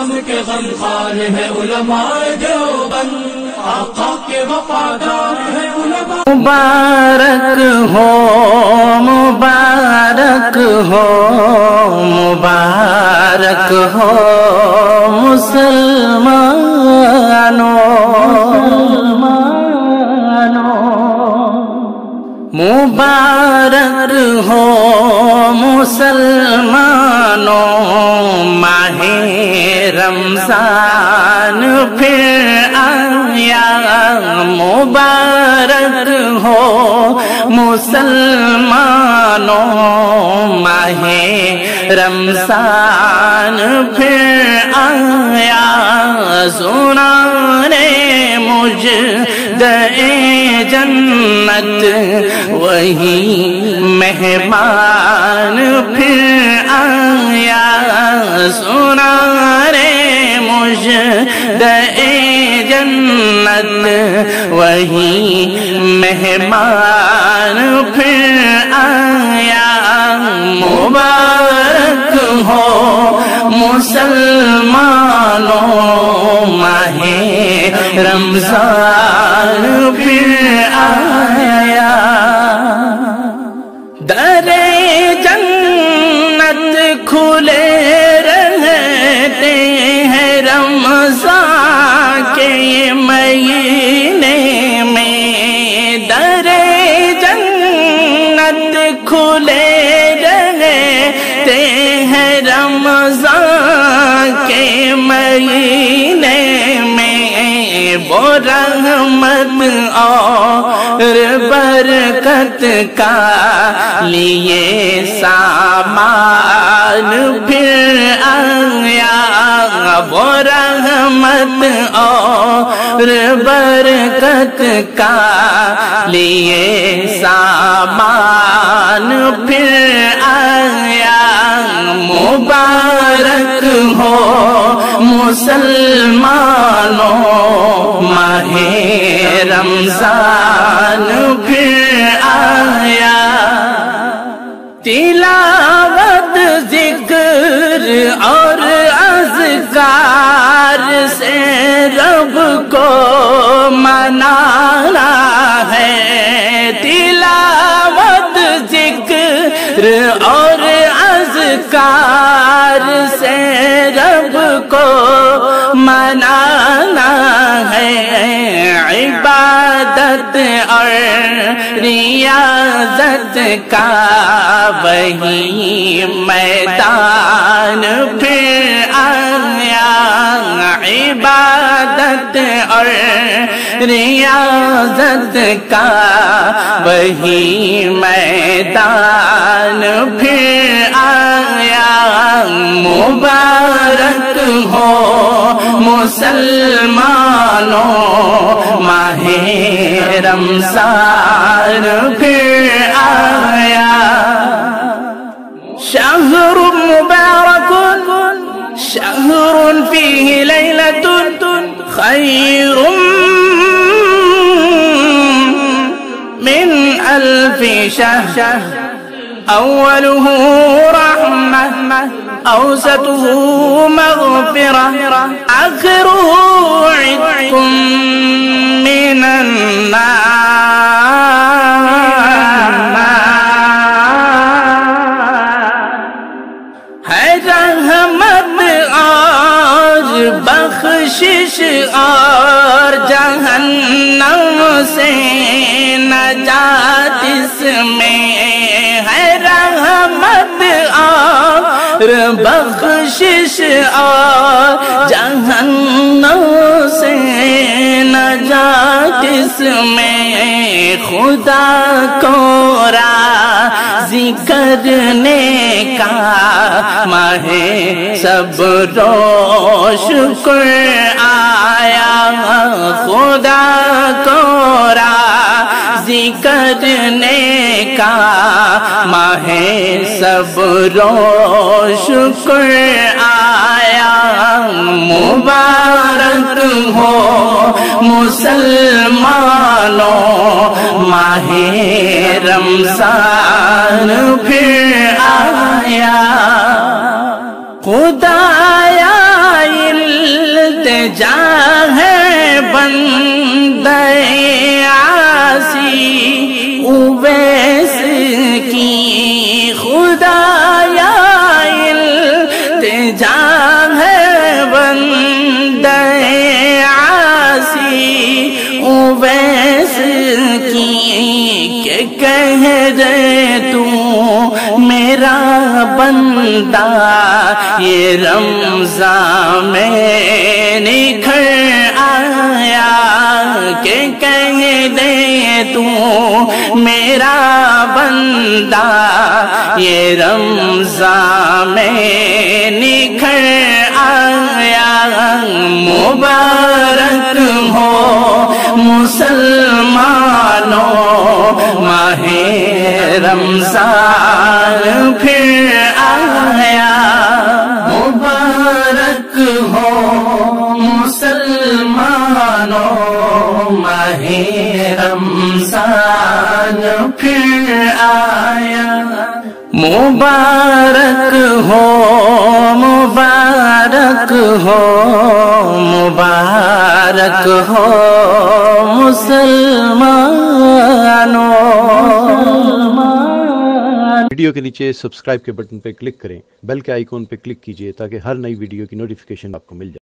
اسلام کے غمخوار ہے علماء دیوبند، آقا کے وفادار ہے علماء۔ مبارک ہو مبارک ہو مبارک ہو مسلمانوں، مبارک ہو مسلمانوں، ماہ رمضان پھر آیا، مبارک ہو مسلمانوں، ماہ رمضان پھر آیا، سنانے مجدے جنت وہی مہمان پھر آیا، سنانے مجدے جنت وہی مہمان پھر آیا، مبارک ہو مسلمانوں، ماہ رمضان پھر آیا، در جنت کھلے رہتے ہیں رمضان کے مہینے میں، در جنت کھلے رہتے ہیں رمضان کے مہینے میں، وہ رحمت اور برکت کا لیے سامان پھر آیا، وہ رحمت اور برکت کا لیے سامان پھر آیا، مبارک ہو مسلمانوں، ماہ رمضان پھر آیا، تلاوت ذکر اور اذکار سے رب کو منانا ہے، تلاوت ذکر اور اذکار سے رب کو منانا ہے، عبادت اور ریاضت کا وہی میدان پھر آیا، عبادت اور ریاضت کا وہی میدان پھر آیا، مبارک ہو مسلمانوں، ماہ رمضان پھر آیا، شہر مبارک شہر فیہ لیلۃ خیر من الف شہر، أوله رحمة أوسطه مغفرة آخره عتق من النار، ہے رحمت اور بخشش اور جہنم سے نجات اس میں، ہے رحمت اور بخشش اور جہنم سے نجات اس میں، خدا کو راضی کرنے کا ماہ صبر و شکر آیا، خدا کو راضی کرنے کا ماہ صبر و شکر آیا، مبارک ہو مسلمانوں، ماہ رمضان پھر آیا، خدایا جاں ہے بندے عاصی اویس کی خدایا التجا ہے بندے عاصی اویس کی کہ کہہ دے تو میرا بندہ یہ رمضان میں نکھر آیا کہ کہہ دے تو میرا بندہ یہ رمضان میں نکھر آیا مبارک ہو مسلمانوں ماہ رمضان پھر آیا مبارک ہو مسلمانوں ماہ رمضان پھر آیا مبارک ہو مبارک ہو مبارک ہو مسلمانوں۔ ویڈیو کے نیچے سبسکرائب کے بٹن پہ کلک کریں، بیل کے آئیکن پہ کلک کیجئے تاکہ ہر نئی ویڈیو کی نوٹیفیکیشن آپ کو مل جائے۔